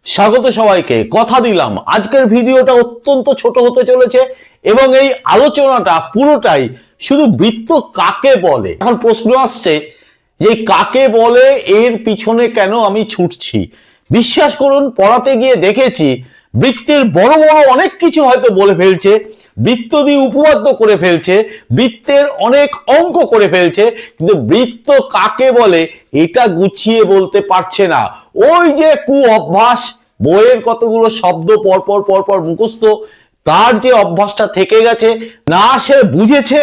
স্বাগত সবাইকে। কথা দিলাম আজকের ভিডিওটা অত্যন্ত ছোট হতে চলেছে এবং এই আলোচনাটা পুরোটাই শুধু বৃত্ত কাকে বলে। এখন প্রশ্ন আসছে যে কাকে বলে, এর পিছনে কেন আমি ছুটছি। বিশ্বাস করুন, পড়াতে গিয়ে দেখেছি বৃত্তের বড় বড় অনেক কিছু হয়তো বলে ফেলছে, বৃত্ত দিয়ে উপপাদ্য করে ফেলছে, বৃত্তের অনেক অঙ্ক করে ফেলছে, কিন্তু বৃত্ত কাকে বলে এটা গুছিয়ে বলতে পারছে না। ওই যে কু অভ্যাস, বইয়ের কতগুলো শব্দ পরপর পরপর মুখস্থ, তার যে অভ্যাসটা থেকে গেছে, না সে বুঝেছে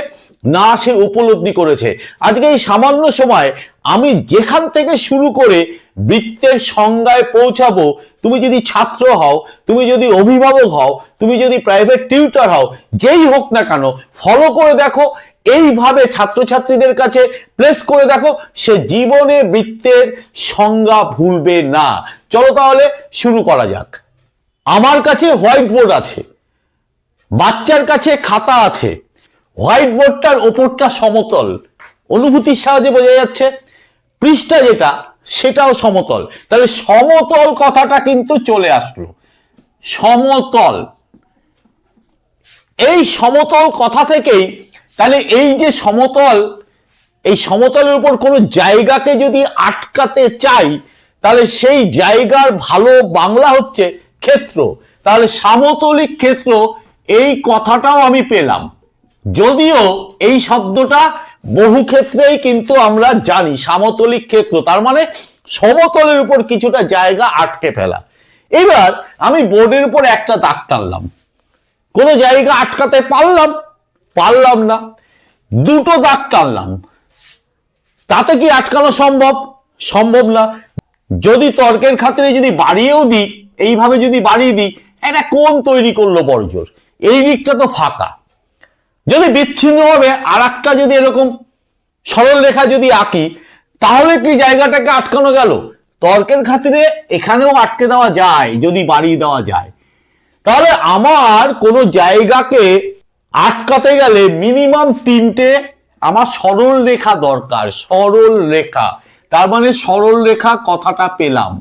না সে উপলব্ধি করেছে। আজকে এই সামান্য সময় আমি যেখান থেকে শুরু করে বৃত্তের সংজ্ঞায় পৌঁছাবো, তুমি যদি ছাত্র হও, তুমি যদি অভিভাবক হও, তুমি যদি প্রাইভেট টিউটর হও, যেই হোক না কেন ফলো করে দেখো, এইভাবে ছাত্রছাত্রীদের কাছে প্লেস করে দেখো, সে জীবনে বৃত্তের সংজ্ঞা ভুলবে না। চলো তাহলে শুরু করা যাক। আমার কাছে হোয়াইট বোর্ড আছে, বাচ্চার কাছে খাতা আছে, হোয়াইট বোর্ডটার ওপরটা সমতল, অনুভূতির সাহায্যে বোঝা যাচ্ছে, পৃষ্ঠা যেটা সেটাও সমতল। তাহলে সমতল কথাটা কিন্তু চলে আসলো। সমতল, এই সমতল কথা থেকেই তাহলে এই যে সমতল, এই সমতলের উপর কোনো জায়গাকে যদি আটকাতে চাই, তাহলে সেই জায়গার ভালো বাংলা হচ্ছে ক্ষেত্র। তাহলে সমতলিক ক্ষেত্র, এই কথাটাও আমি পেলাম, যদিও এই শব্দটা বহু ক্ষেত্রেই কিন্তু আমরা জানি সমতলিক ক্ষেত্র তার মানে সমতলের উপর কিছুটা জায়গা আটকে ফেলা। এবার আমি বোর্ডের উপর একটা দাগ টানলাম, কোনো জায়গা আটকাতে পারলাম না, দুটো দাগ টানলাম, তাতে কি আটকানো সম্ভব না। যদি তর্কের খাতিরে যদি বাড়িয়েও দিই, এইভাবে যদি বাড়িয়ে দিই, একটা কোণ তৈরি করলো বড়জোর, এই দিকটা তো ফাঁকা। যদি বিচ্ছিন্নভাবে আর একটা যদি এরকম সরল রেখা যদি আঁকি, তাহলে কি জায়গাটাকে আটকানো গেল? তর্কের খাতিরে এখানেও আটকে দেওয়া যায় যদি বাড়িয়ে দেওয়া যায়। তাহলে আমার কোনো জায়গাকে আটকাতে গেলে মিনিমাম তিনটে আমার সরল রেখা দরকার। সরল রেখা, তার মানে সরল রেখা কথাটা পেলাম।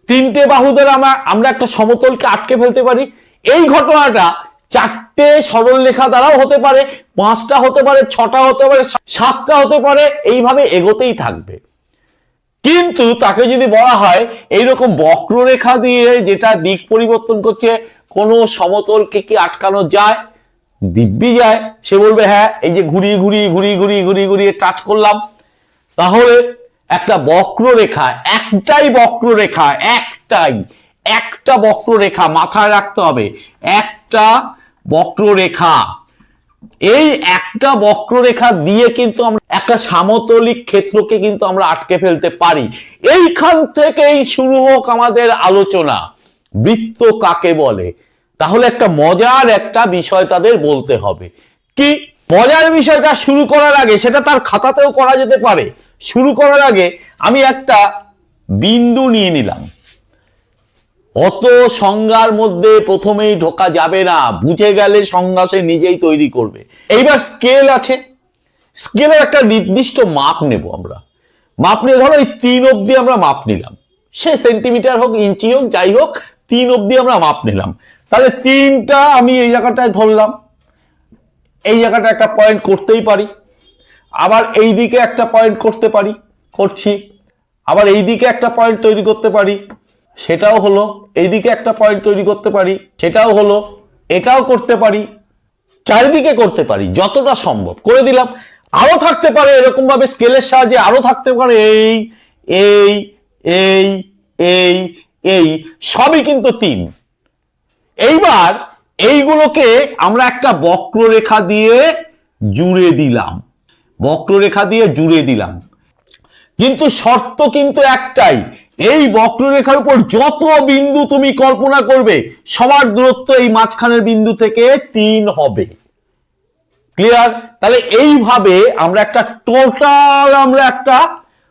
তিনটে বাহু দ্বারা আমরা একটা সমতলকে আটকে ফেলতে পারি। এই ঘটনাটা চারটে সরল রেখা দ্বারাও হতে পারে, পাঁচটা হতে পারে, ছটা হতে পারে, সাতটা হতে পারে, এইভাবে এগোতেই থাকবে। কিন্তু তাকে যদি বলা হয় এইরকম বক্ররেখা দিয়ে যেটা দিক পরিবর্তন করছে, কোনো সমতলকে কি আটকানো যায়? দিব্যি যায়। সে বলবে হ্যাঁ, এই যে ঘুরিয়ে টাচ করলাম, তাহলে একটা বক্ররেখা, একটাই বক্ররেখা, একটা বক্ররেখা মাথায় রাখতে হবে, একটা বক্ররেখা। এই একটা বক্ররেখা দিয়ে কিন্তু আমরা একটা সমতলিক ক্ষেত্রকে কিন্তু আমরা আটকে ফেলতে পারি। এইখান থেকেই শুরু হোক আমাদের আলোচনা, বৃত্ত কাকে বলে। তাহলে একটা মজার একটা বিষয় তাদের বলতে হবে। কি মজার বিষয়টা শুরু করার আগে, সেটা তার খাতাতেও করা যেতে পারে, শুরু করার আগে আমি একটা বিন্দু নিয়ে নিলাম। অত সংজ্ঞার মধ্যে প্রথমেই ঢোকা যাবে না, বুঝে গেলে সংজ্ঞা সে নিজেই তৈরি করবে। এইবার স্কেল আছে, স্কেলের একটা নির্দিষ্ট মাপ নেব আমরা। মাপ নিয়ে ধরো এই 3 অবধি আমরা মাপ নিলাম, সে সেন্টিমিটার হোক ইঞ্চি হোক যাই হোক, 3 অবধি আমরা মাপ নিলাম। তাহলে 3টা আমি এই জায়গাটায় ধরলাম, এই জায়গাটা একটা পয়েন্ট করতেই পারি, আবার এই দিকে একটা পয়েন্ট করতে পারি, করছি, আবার এই দিকে একটা পয়েন্ট তৈরি করতে পারি, সেটাও হলো, এইদিকে একটা পয়েন্ট তৈরি করতে পারি, সেটাও হলো, এটাও করতে পারি, চারিদিকে করতে পারি, যতটা সম্ভব করে দিলাম। আরো থাকতে পারে এরকম ভাবে স্কেলের সাহায্যে, আরো থাকতে পারে এই এই এই এই এই, সবই কিন্তু 3। এইবার এইগুলোকে আমরা একটা বক্ররেখা দিয়ে জুড়ে দিলাম, বক্ররেখা দিয়ে জুড়ে দিলাম। কিন্তু শর্ত কিন্তু একটাই, এই বক্ররেখার উপর যত বিন্দু তুমি কল্পনা করবে সবার দূরত্ব এই মাঝখানের বিন্দু থেকে 3 হবে। ক্লিয়ার? তাহলে এইভাবে আমরা একটা টোটাল আমরা একটা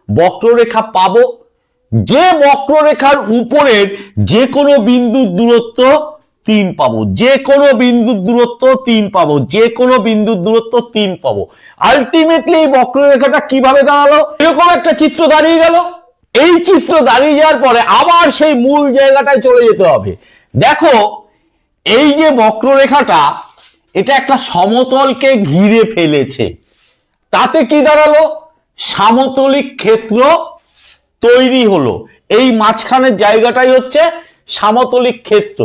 বক্ররেখা পাবো, যে বক্ররেখার উপরের যে কোনো বিন্দুর দূরত্ব 3 পাবো, যে কোনো বিন্দুর দূরত্ব 3 পাবো, যে কোনো বিন্দুর দূরত্ব 3 পাবো। আলটিমেটলি এই বক্ররেখাটা কিভাবে দাঁড়ালো? এরকম একটা চিত্র দাঁড়িয়ে গেল, এই চিত্র দাঁড়িয়ে যাওয়ার পরে আবার সেই মূল জায়গাটায় চলে যেতে হবে। দেখো এই যে বক্ররেখাটা, এটা একটা সমতলকে ঘিরে ফেলেছে, তাতে কি দাঁড়ালো? সামতলিক ক্ষেত্র তৈরি হলো। এই মাঝখানের জায়গাটাই হচ্ছে সামতলিক ক্ষেত্র।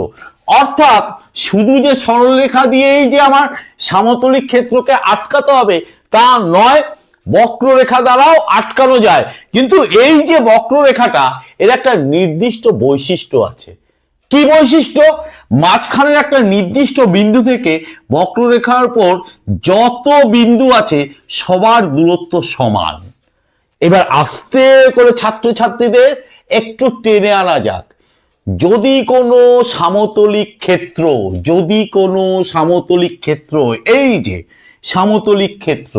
অর্থাৎ শুধু যে সরলরেখা দিয়েই যে আমার সামতলিক ক্ষেত্রকে আটকাতে হবে তা নয়, বক্ররেখা দ্বারাও আটকানো যায়। কিন্তু এই যে বক্ররেখাটা, এর একটা নির্দিষ্ট বৈশিষ্ট্য আছে। কি বৈশিষ্ট্য? মাঝখানের একটা নির্দিষ্ট বিন্দু থেকে বক্ররেখার উপর যত বিন্দু আছে সবার দূরত্ব সমান। এবার আস্তে করে ছাত্রছাত্রীদের একটু টেনে আনা যাক। যদি কোনো সামতলিক ক্ষেত্র, এই যে সামতলিক ক্ষেত্র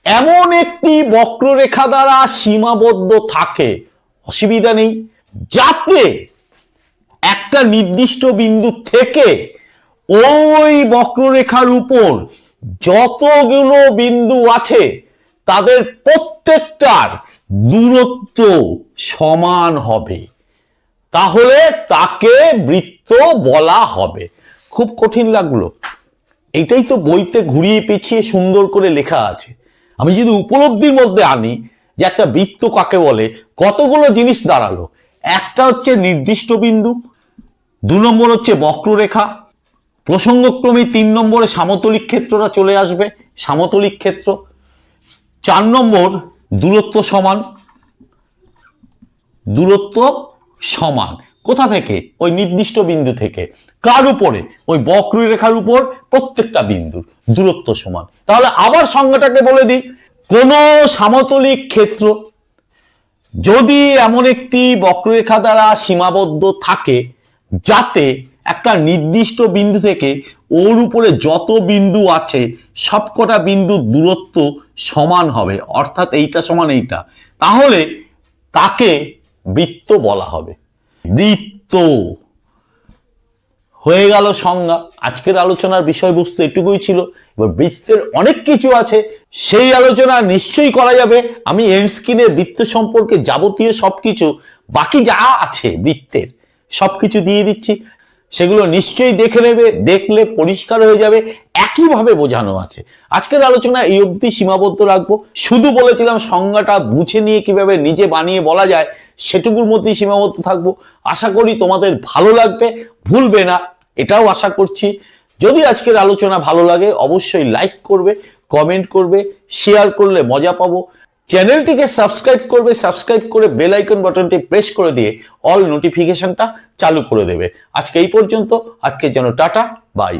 এমন একটি বক্ররেখা দ্বারা সীমাবদ্ধ থাকে, অসুবিধা নেই, যাতে একটা নির্দিষ্ট বিন্দু থেকে ওই বক্ররেখার উপর যতগুলো বিন্দু আছে তাদের প্রত্যেকটার দূরত্ব সমান হবে, তাহলে তাকে বৃত্ত বলা হবে। খুব কঠিন লাগলো? এইটাই তো বইতে ঘুরিয়ে পেঁচিয়ে সুন্দর করে লেখা আছে। আমি যদি উপলব্ধির মধ্যে আনি যে একটা বৃত্ত কাকে বলে, কতগুলো জিনিস দাঁড়ালো। একটা হচ্ছে নির্দিষ্ট বিন্দু, 2 নম্বর হচ্ছে বক্ররেখা, প্রসঙ্গক্রমে 3 নম্বরে সামতলিক ক্ষেত্রটা চলে আসবে, সামতলিক ক্ষেত্র, 4 নম্বর দূরত্ব সমান। দূরত্ব সমান কোথা থেকে? ওই নির্দিষ্ট বিন্দু থেকে। কার উপরে? ওই বক্ররেখার উপর প্রত্যেকটা বিন্দুর দূরত্ব সমান। তাহলে আবার সংজ্ঞাটাকে বলে দিই, কোন সামতলিক ক্ষেত্র যদি এমন একটি বক্ররেখা দ্বারা সীমাবদ্ধ থাকে যাতে একটা নির্দিষ্ট বিন্দু থেকে ওর উপরে যত বিন্দু আছে সবকটা বিন্দুর দূরত্ব সমান হবে, অর্থাৎ এইটা সমান এইটা, তাহলে তাকে বৃত্ত বলা হবে। বৃত্ত হয়ে গেল সংজ্ঞা। আজকের আলোচনার বিষয়বস্তু এটুকুই ছিল। এবার বৃত্তের অনেক কিছু আছে, সেই আলোচনা নিশ্চয়ই করা যাবে। আমি এন্ড স্ক্রিনে বৃত্ত সম্পর্কে যাবতীয় সবকিছু, বাকি যা আছে বৃত্তের সবকিছু দিয়ে দিচ্ছি, সেগুলো নিশ্চয়ই দেখে নেবে, দেখলে পরিষ্কার হয়ে যাবে। একইভাবে বোঝানো আছে। আজকের আলোচনা এই অবধি সীমাবদ্ধ রাখবো। শুধু বলেছিলাম সংজ্ঞাটা বুঝে নিয়ে কিভাবে নিজে বানিয়ে বলা যায় সেটুকুর মধ্যেই সীমাবদ্ধ থাকবো। আশা করি তোমাদের ভালো লাগবে, ভুলবে না এটাও আশা করছি। যদি আজকের আলোচনা ভালো লাগে অবশ্যই লাইক করবে, কমেন্ট করবে, শেয়ার করলে মজা পাবো। চ্যানেলটিকে সাবস্ক্রাইব করবে, সাবস্ক্রাইব করে বেল আইকন বাটনটি প্রেস করে দিয়ে অল নোটিফিকেশনটা চালু করে দেবে। আজকে এই পর্যন্ত, আজকের জন্য টাটা, বাই।